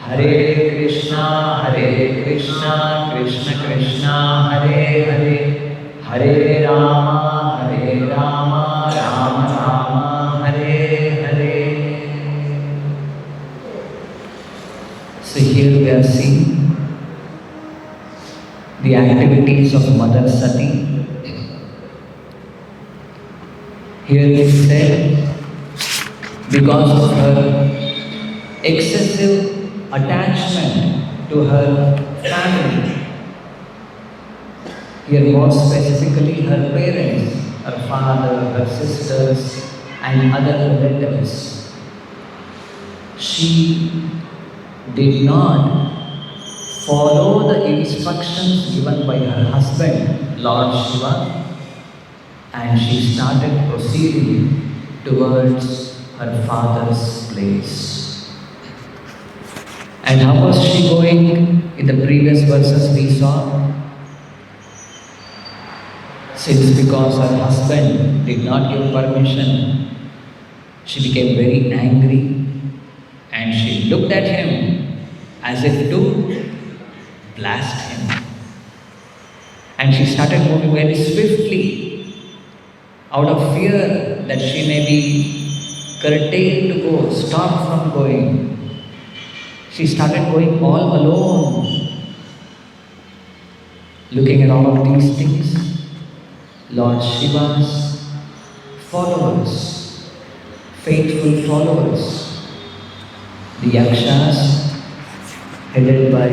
Hare Krishna, Krishna Krishna, Hare Hare, Hare Rama, Rama Rama, Hare Hare. So here we are seeing the activities of Mother Sati. Here it is said, because of her excessive attachment to her family, here more specifically her parents, her father, her sisters and other relatives, she did not follow the instructions given by her husband, Lord Shiva, and she started proceeding towards her father's place. And how was she going? In the previous verses we saw, since because her husband did not give permission, she became very angry and she looked at him as if to blast him. And she started moving very swiftly out of fear that she may be curtailed to go, stopped from going. She started going all alone. Looking at all of these things, Lord Shiva's followers, faithful followers, the Yakshas, headed by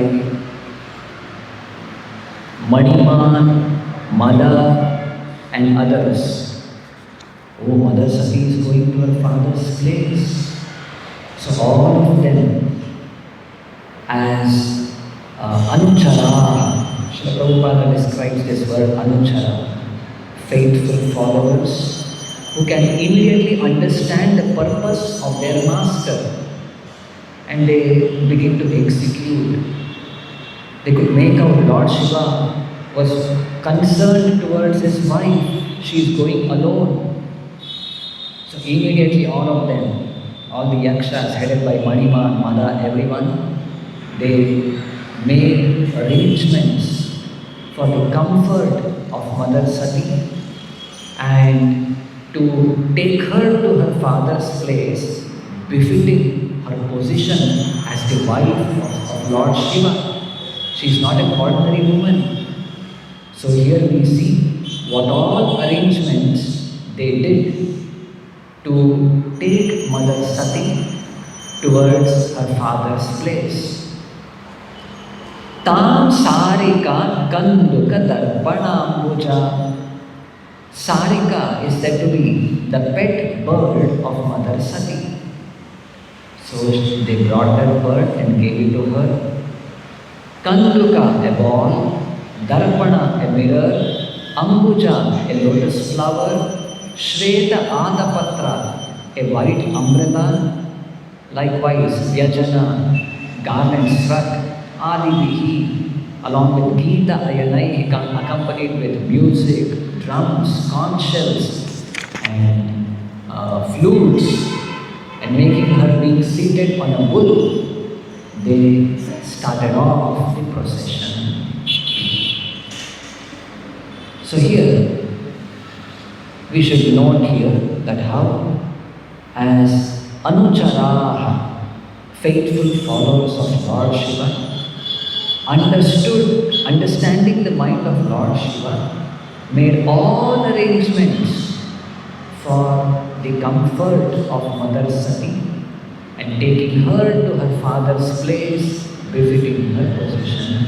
Maniman, Mada and others. Oh, Mother Sati is going to her father's place. So all of them as Anuchara, Srila Prabhupada describes this word Anuchara, faithful followers who can immediately understand the purpose of their master and they begin to execute. They could make out Lord Shiva was concerned towards his wife. She is going alone. So immediately all of them, all the yakshas headed by Maniman, Mada, everyone, they made arrangements for the comfort of Mother Sati and to take her to her father's place, befitting her position as the wife of Lord Shiva. She is not an ordinary woman. So here we see what all arrangements they did to take Mother Sati towards her father's place. Tam Sarika Kanduka Darpana Puja. Sarika is said to be the pet bird of Mother Sati. So they brought that bird and gave it to her. Kanduka, a ball. Darpana, a mirror. Ambuja, a lotus flower. Shweta Adapatra, a white umbrella. Likewise, Vyajana, garland struck. Adivihi, along with Gita Ayanai, accompanied with music, drums, conch shells, and flutes, and making her being seated on a bull, they started off the procession. So here, we should note here that how, as Anucharaha, faithful followers of Lord Shiva, understanding the mind of Lord Shiva, made all arrangements for the comfort of Mother Sati and taking her to her father's place, befitting her position.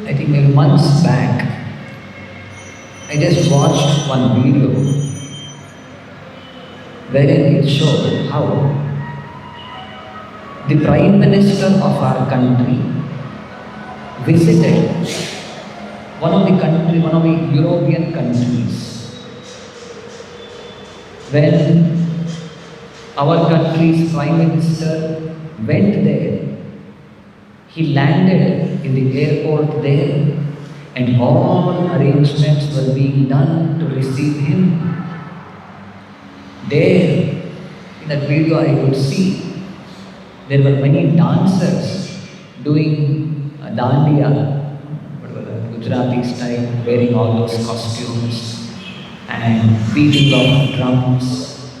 I think maybe months back, I just watched one video wherein it showed how the Prime Minister of our country visited one of the European countries. When our country's Prime Minister went there, he landed in the airport there and all arrangements were being done to receive him. There, In that video I could see there were many dancers doing dandiya, Gujarati style, wearing all those costumes and beating of drums,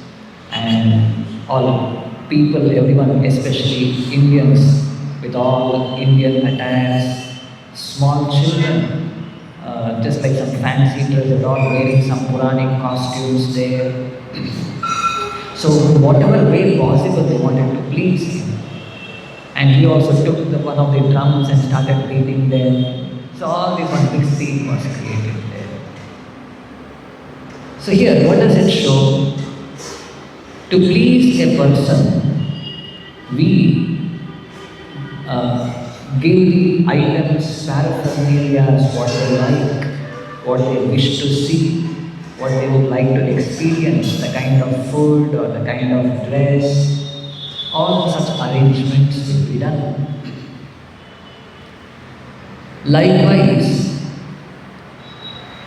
and all people, everyone, especially Indians, with all Indian attires, small children, just like some fancy dress, they're all wearing some Puranic costumes there. So whatever way possible they wanted to please him. And he also took one of the drums and started beating them. So all this one big scene was created there. So here, what does it show? To please a person, we give the items, paraphernalia, what they like, what they wish to see, what they would like to experience, the kind of food or the kind of dress. All such arrangements will be done. Likewise,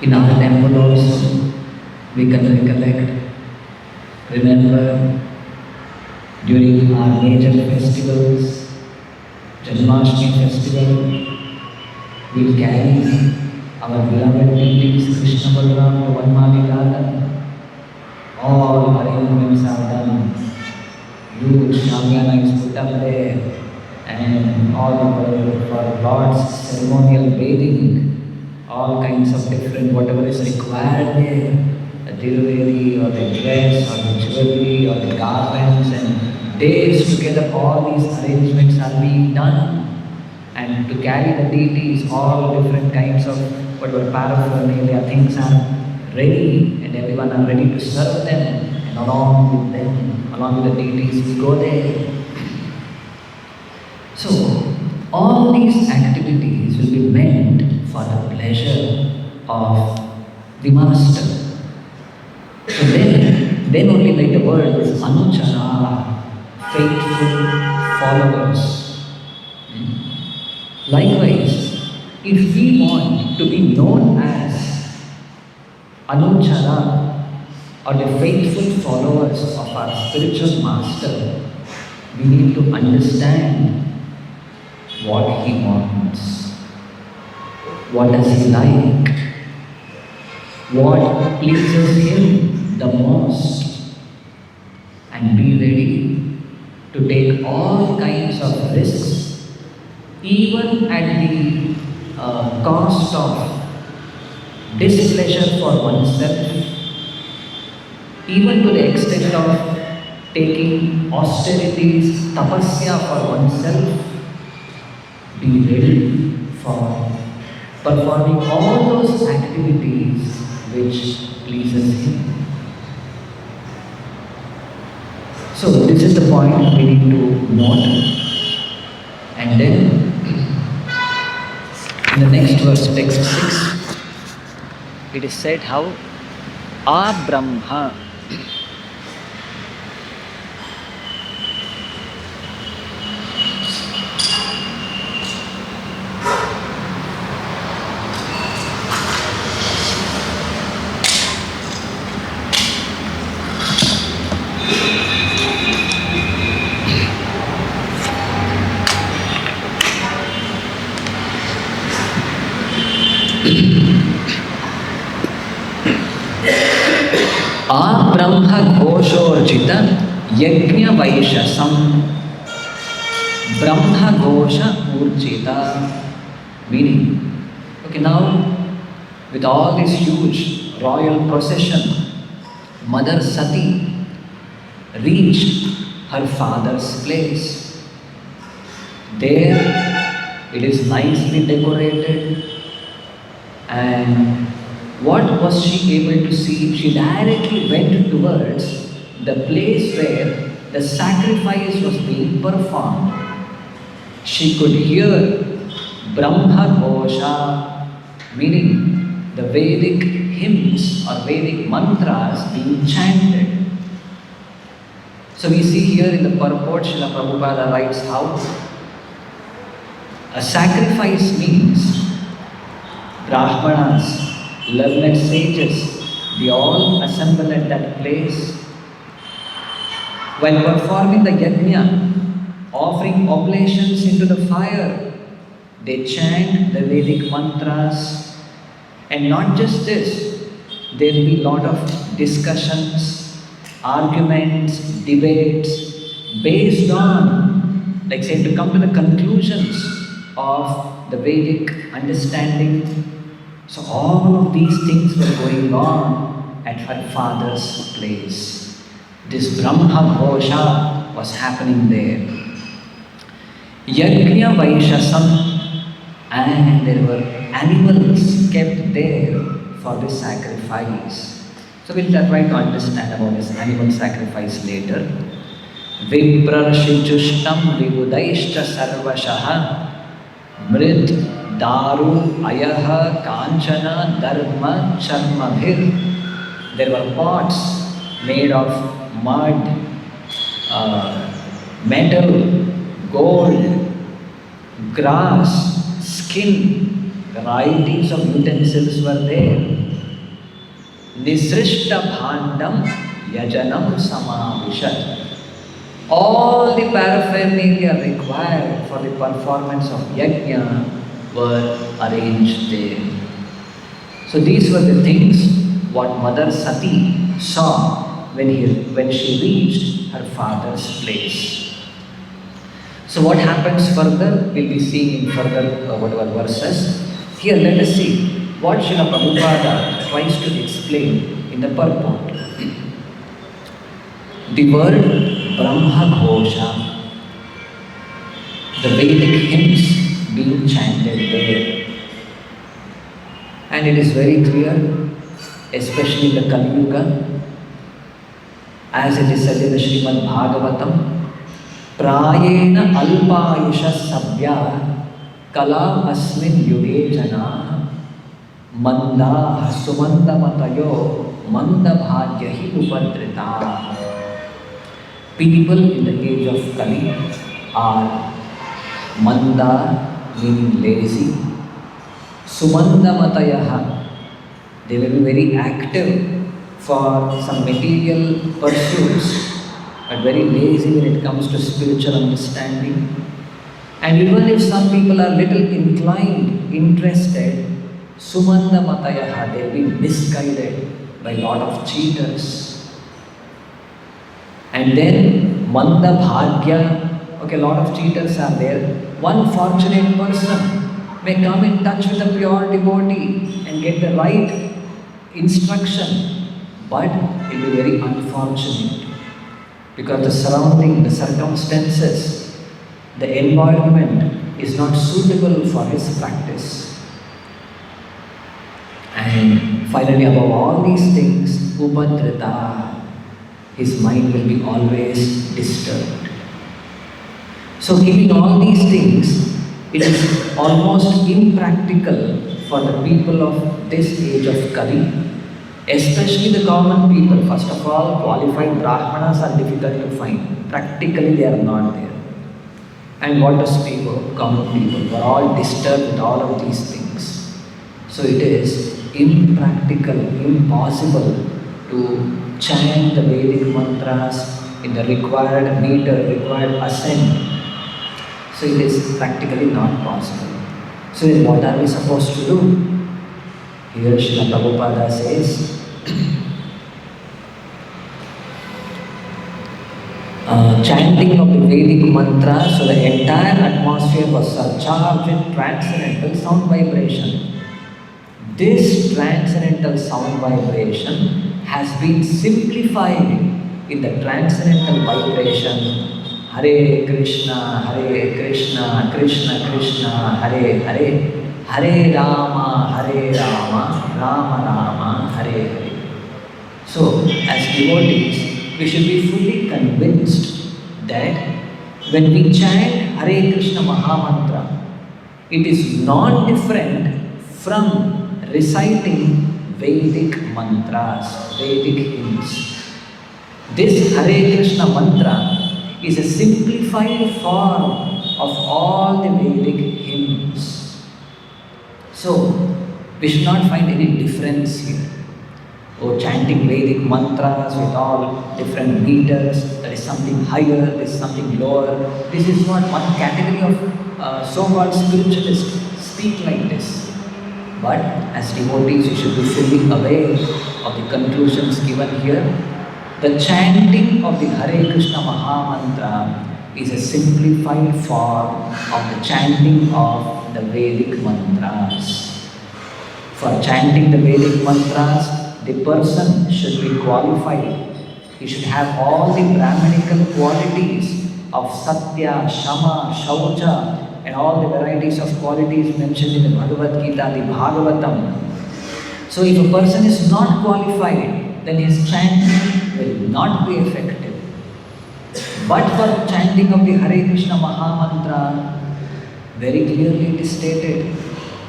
in our temple also, we can remember during our major festivals, Janmashtami festival, we'll carry our beloved deities Krishna Balaram to Vanmali Garden. All arrangements are done. Huge Shamyana is put up there, and all for Lord's ceremonial bathing, all kinds of different, whatever is required there, the jewelry or the dress or the jewelry or the garments, and days together all these arrangements are being done. And to carry the deities, all different kinds of whatever paraphernalia, things are ready, and everyone are ready to serve them, and along with them, along with the deities, we go there. So, all these activities will be meant for the pleasure of the Master. So then only like the word is anuchara, faithful followers. Likewise, if we want to be known as anuchara or the faithful followers of our spiritual master, we need to understand what he wants, what does he like, what pleases him the most, and be ready to take all kinds of risks, even at the cost of displeasure for oneself, even to the extent of taking austerities, tapasya for oneself. Be ready for performing all those activities which pleases him. So this is the point we need to note. And then in the next verse, text 6, it is said how Abrahma Brahma Ghoshorjita Yajna Vaishasam Brahma Ghosha Urjita. Meaning, okay, now with all this huge royal procession, Mother Sati reached her father's place. There it is nicely decorated, and what was she able to see? She directly went towards the place where the sacrifice was being performed. She could hear Brahma Ghosha, meaning the Vedic hymns or Vedic mantras being chanted. So we see here in the purport, Srila Prabhupada writes how a sacrifice means Brahmanas, learned sages, they all assemble at that place, While performing the yajna, offering oblations into the fire, they chant the Vedic mantras. And not just this, there will be a lot of discussions, arguments, debates based on, like say, to come to the conclusions of the Vedic understanding. So all of these things were going on at her father's place. This Brahma Ghosha was happening there. Yajna Vaishasam, and there were animals kept there for this sacrifice. So we'll try to understand about this animal sacrifice later. Viprarshijustam vibudaishcha sarvashaha mrit daru ayaha kanchana dharma charmabhir. There were pots made of mud, metal, gold, grass, skin, varieties of utensils were there. Nisrishta bhandam yajanam samavishat. All the paraphernalia required for the performance of yajna were arranged there. So these were the things what Mother Sati saw when she reached her father's place. So what happens further, we'll be seeing in further whatever verses. Here let us see what Srila Prabhupada tries to explain in the purport. The word Brahma Ghosha, the Vedic hymns being chanted there. And it is very clear, especially in the Kali Yuga, as it is said in the Srimad Bhagavatam, Prayena alpayusha sabya kala asmin yuge jana manda sumanda matayo manda bhagyahi upadrita. People in the age of Kali are manda, meaning lazy, sumanda matayaha, they will be very active for some material pursuits, but very lazy when it comes to spiritual understanding. And even if some people are little inclined, interested, sumanda matayaha, they will be misguided by a lot of cheaters. And then manda bhagya, okay, a lot of cheaters are there. One fortunate person may come in touch with a pure devotee and get the right instruction, but it will be very unfortunate. Because the surrounding, the circumstances, the environment is not suitable for his practice. And finally, above all these things, upadrita, his mind will be always disturbed. So keeping all these things, it is almost impractical for the people of this age of Kali, especially the common people. First of all, qualified Brahmanas are difficult to find. Practically they are not there. And what does people, common people, were all disturbed with all of these things. So it is impractical, impossible to chant the Vedic mantras in the required meter, required ascent. So it is practically not possible. So then what are we supposed to do? Here Srila Prabhupada says, chanting of the Vedic mantra, so the entire atmosphere was surcharged with transcendental sound vibration. This transcendental sound vibration has been simplified in the transcendental vibration Hare Krishna, Krishna Krishna, Hare Hare, Hare Rama, Rama Rama, Hare Hare. So, as devotees, we should be fully convinced that when we chant Hare Krishna Mahamantra, it is non-different from reciting Vedic mantras, Vedic hymns. This Hare Krishna mantra is a simplified form of all the Vedic hymns. So, we should not find any difference here. or chanting Vedic mantras with all different meters, there is something higher, there is something lower. This is what one category of so-called spiritualists speak like this. But as devotees, you should be fully aware of the conclusions given here. The chanting of the Hare Krishna Maha Mantra is a simplified form of the chanting of the Vedic mantras. For chanting the Vedic mantras, the person should be qualified. He should have all the Brahmanical qualities of Satya, Shama, Shaucha, and all the varieties of qualities mentioned in the Bhagavad Gita, the Bhagavatam. So if a person is not qualified, then his chanting will not be effective. But for chanting of the Hare Krishna Maha Mantra, very clearly it is stated.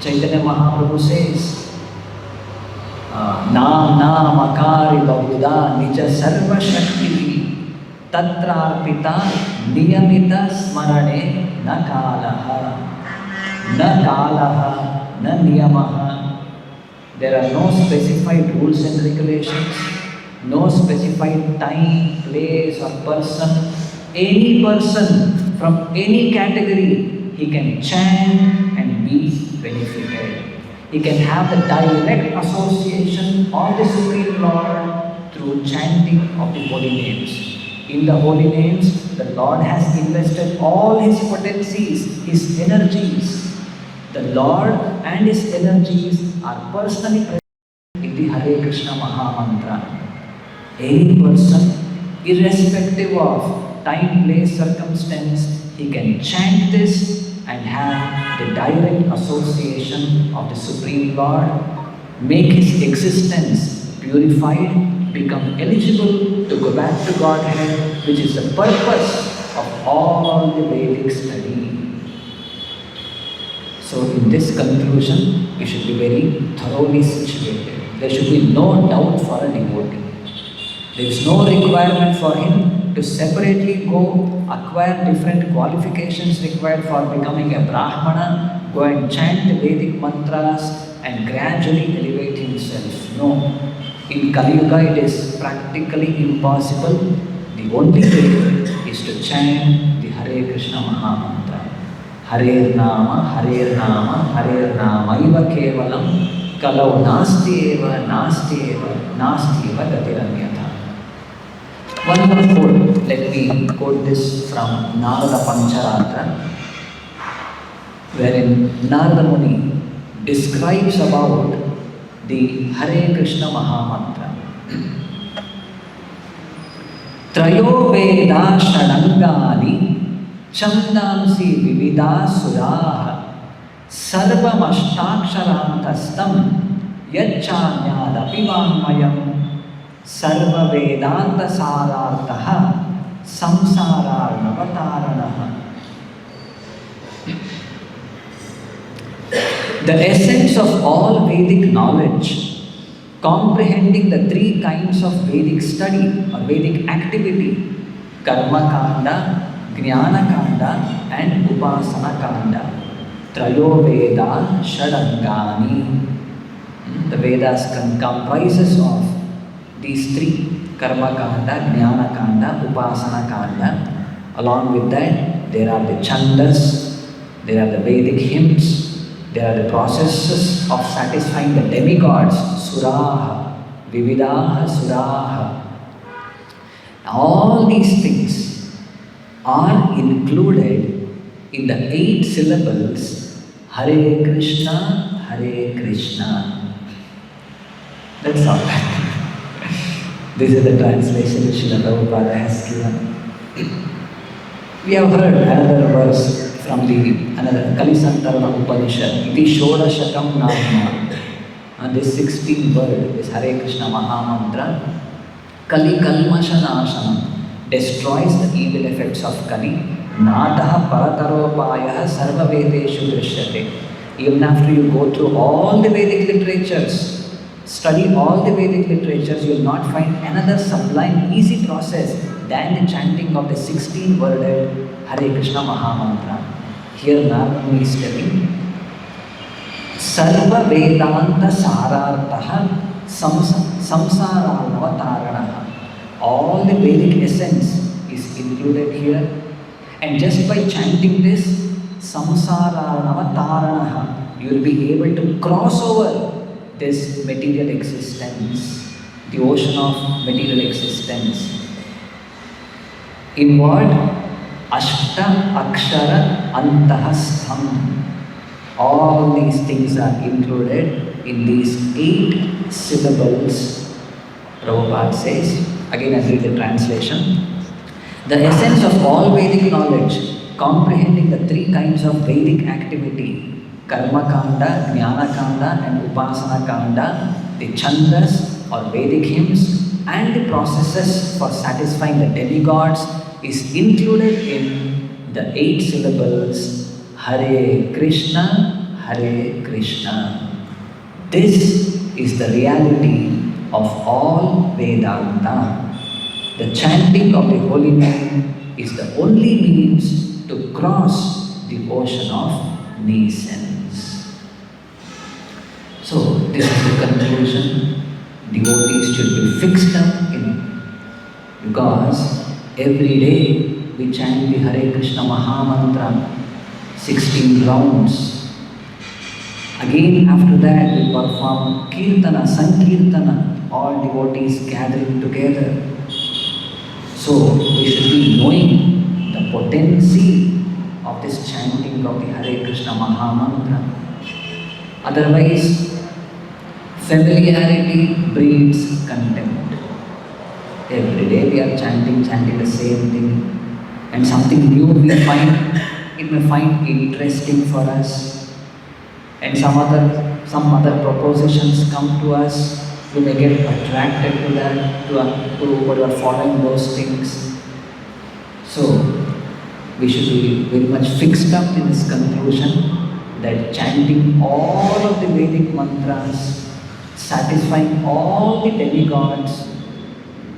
Chaitanya Mahaprabhu says, Naam Naam Akari Bahuda Nija Sarva Shakti Tatrarpita Niyamita Smarane Na Kalaha Na Kalaha Na Niyamaha. There are no specified rules and regulations, no specified time, place or person. Any person from any category, he can chant and be benefited. He can have the direct association of the Supreme Lord through chanting of the holy names. In the holy names, the Lord has invested all His potencies, His energies. The Lord and His energies are personally present in the Hare Krishna Maha Mantra. Any person, irrespective of time, place, circumstance, he can chant this and have the direct association of the Supreme Lord, make his existence purified, become eligible to go back to Godhead, which is the purpose of all the Vedic study. So in this conclusion, we should be very thoroughly situated. There should be no doubt for a devotee. There is no requirement for him to separately go acquire different qualifications required for becoming a Brahmana, go and chant the Vedic mantras and gradually elevate himself. No. In Kali Yuga it is practically impossible. The only way is to chant the Hare Krishna Maha Mantra. Hare Nama, Hare Nama, Hare Nama Iva Kevalam Kalau Nasti Eva, Nasti Eva, Nasti Eva Gatiranyatha. One more quote, let me quote this from Narada Pancharatra, wherein Narada Muni describes about the Hare Krishna Maha Mantra. Trayo Veda Shadangani Chandamsi Vivida Suraha Sarvam Ashtaksharantastam Yachanyadapi Vangmayam Sarva Vedanta Sarartaha Samsara Navataranaha. The essence of all Vedic knowledge, comprehending the three kinds of Vedic study or Vedic activity, Karma Kanda, Jnana Kanda and Upasana Kanda. Trayo Veda Shadangani. The Vedas comprises of these three, Karma Kanda, Jnana Kanda, Upasana Kanda. Along with that, there are the Chandas, there are the Vedic hymns, there are the processes of satisfying the demigods, Suraha, Vividaha, Suraha. All these things are included in the 8 syllables Hare Krishna, Hare Krishna. That's all. This is the translation which Srila Prabhupada has given. We have heard another verse from the another Kalisantarana Upanishad. Iti Shodashakam Nama. And this 16th word, this Hare Krishna Maha Mantra, Kali Kalmashanashanam, destroys the evil effects of Kali. Nataha Parataropayah Sarva Vedeshu Drishyate. Even after you go through all the Vedic literatures, study all the Vedic literatures, you will not find another sublime, easy process than the chanting of the 16-worded Hare Krishna Maha Mantra. Here Narada Muni is telling, Sarva Vedanta Sarartaha samsara navatarana. All the Vedic essence is included here. And just by chanting this, samsara navatarana, you will be able to cross over this material existence, the ocean of material existence. In what? Ashta akshara antahastham. All these things are included in these 8 syllables. Prabhupada says, again I read the translation. The essence of all Vedic knowledge, comprehending the 3 kinds of Vedic activity, Karma Kanda, Jnana Kanda and Upasana Kanda, the Chandas or Vedic hymns and the processes for satisfying the demigods is included in the 8 syllables Hare Krishna, Hare Krishna. This is the reality of all Vedanta. The chanting of the holy name is the only means to cross the ocean of nescience. So, this is the conclusion. Devotees should be fixed up in, because every day we chant the Hare Krishna Mahamantra 16 rounds. Again after that we perform Kirtana, Sankirtana, all devotees gathering together. So we should be knowing the potency of this chanting of the Hare Krishna Mahamantra. Otherwise, familiarity breeds contempt. Every day we are chanting the same thing, and something new we find, it may find interesting for us, and some other propositions come to us, we may get attracted to that, to what are following those things. So we should be very much fixed up in this conclusion that chanting all of the Vedic mantras, satisfying all the demigods,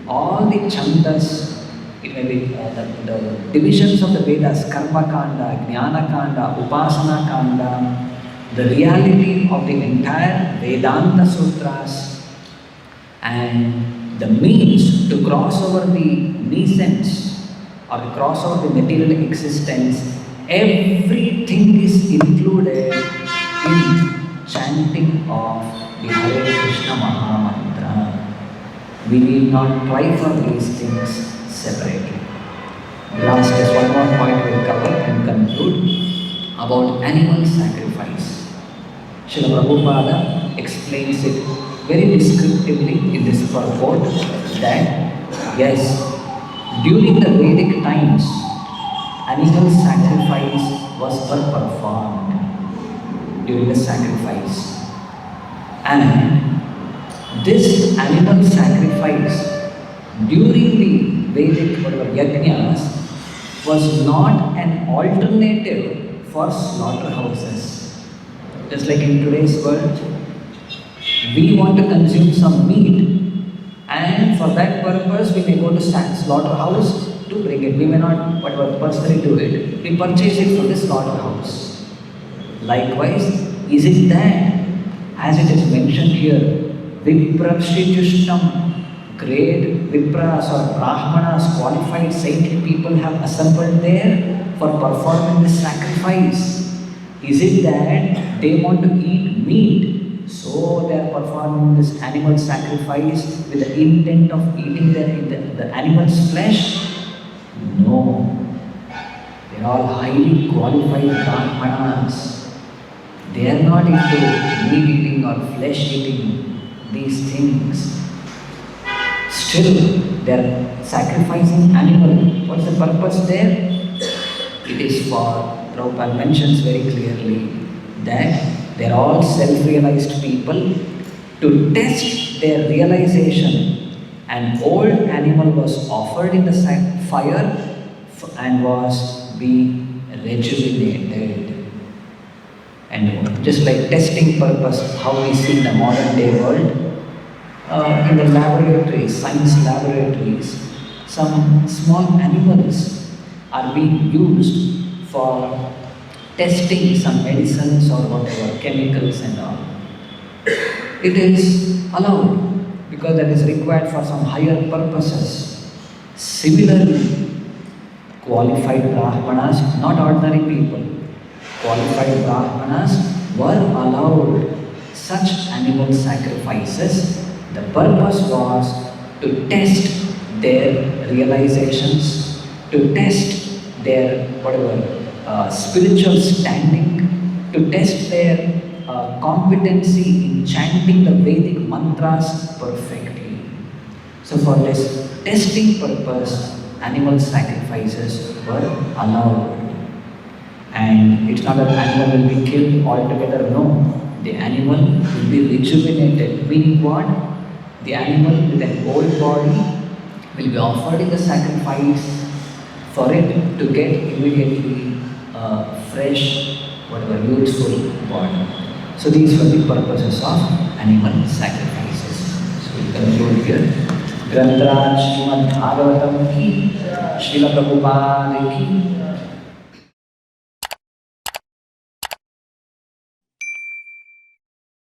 all the chandas, it may be the divisions of the Vedas, Karma Kanda, Jnana Kanda, Upasana Kanda, the reality of the entire Vedanta Sutras, and the means to cross over the nescience or to cross over the material existence, everything is included in chanting of the Hare Krishna Mahamantra. We need not try for these things separately. Last is one more point we will cover and conclude about animal sacrifice. Srila Prabhupada explains it very descriptively in this purport that yes, during the Vedic times, animal sacrifice was performed during the sacrifice, and this animal sacrifice during the Vedic yajnas was not an alternative for slaughterhouses. Just like in today's world, we want to consume some meat, and for that purpose we may go to slaughterhouse to bring it. We may not, whatever, personally do it. We purchase it from the slaughterhouse. Likewise, is it that, as it is mentioned here, Viprashitushtam, great Vipras or Brahmanas, qualified saintly people have assembled there for performing this sacrifice? Is it that they want to eat meat, so they are performing this animal sacrifice with the intent of eating the animal's flesh? No. They are all highly qualified Brahmanas. They are not into meat eating or flesh eating, these things. Still, they are sacrificing animal. What's the purpose there? It is for, Prabhupada mentions very clearly that they are all self-realized people. To test their realization, an old animal was offered in the fire and was being rejuvenated. And just like testing purpose, how we see in the modern day world, in the laboratories, science laboratories, some small animals are being used for testing some medicines or whatever, chemicals and all. It is allowed. because that is required for some higher purposes. Similarly, qualified Brahmanas, not ordinary people, qualified Brahmanas were allowed such animal sacrifices. The purpose was to test their realizations, to test their spiritual standing, to test their competency in chanting the Vedic mantras perfectly. So for this testing purpose, animal sacrifices were allowed. And it's not that animal will be killed altogether, no. The animal will be rejuvenated, meaning what? The animal with an old body will be offered in the sacrifice for it to get immediately fresh, youthful body. So these were the purposes of animal sacrifices. So we conclude here. Grantaraj Srimad Bhagavatam ki, Srila Prabhupada ki,